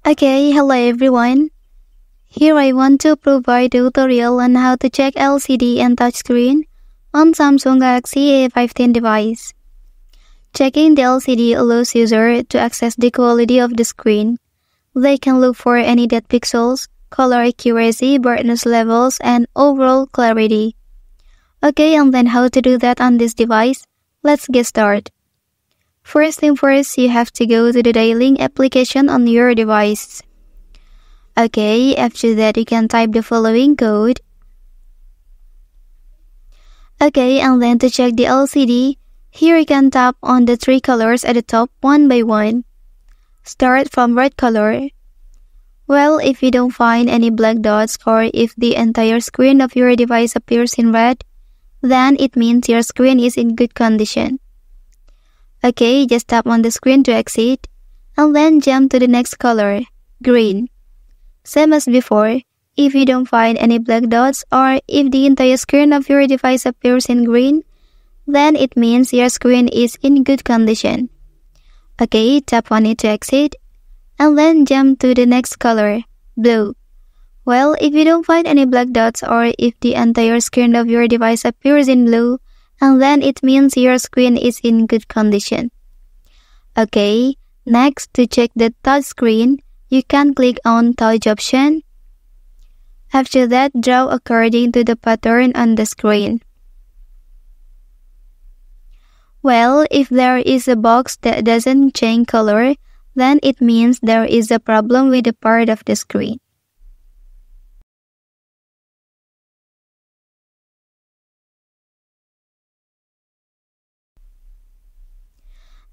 Okay, hello everyone. Here I want to provide a tutorial on how to check LCD and touchscreen on Samsung Galaxy A15 device. Checking the LCD allows users to access the quality of the screen. They can look for any dead pixels, color accuracy, brightness levels, and overall clarity. Okay, and then how to do that on this device? Let's get started. First thing first, you have to go to the dialing application on your device. Okay, after that you can type the following code. Okay, and then to check the LCD, here you can tap on the three colors at the top one by one. Start from red color. Well, if you don't find any black dots or if the entire screen of your device appears in red, then it means your screen is in good condition. Okay, just tap on the screen to exit, and then jump to the next color, green. Same as before, if you don't find any black dots or if the entire screen of your device appears in green, then it means your screen is in good condition. Okay, tap on it to exit, and then jump to the next color, blue. Well, if you don't find any black dots or if the entire screen of your device appears in blue, and then it means your screen is in good condition. Okay, next to check the touch screen, you can click on touch option. After that, draw according to the pattern on the screen. Well, if there is a box that doesn't change color, then it means there is a problem with the part of the screen.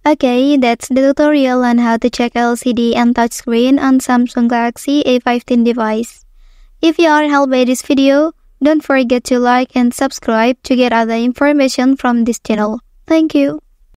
Okay, that's the tutorial on how to check LCD and touchscreen on Samsung Galaxy A15 device. If you are helped by this video, don't forget to like and subscribe to get other information from this channel. Thank you.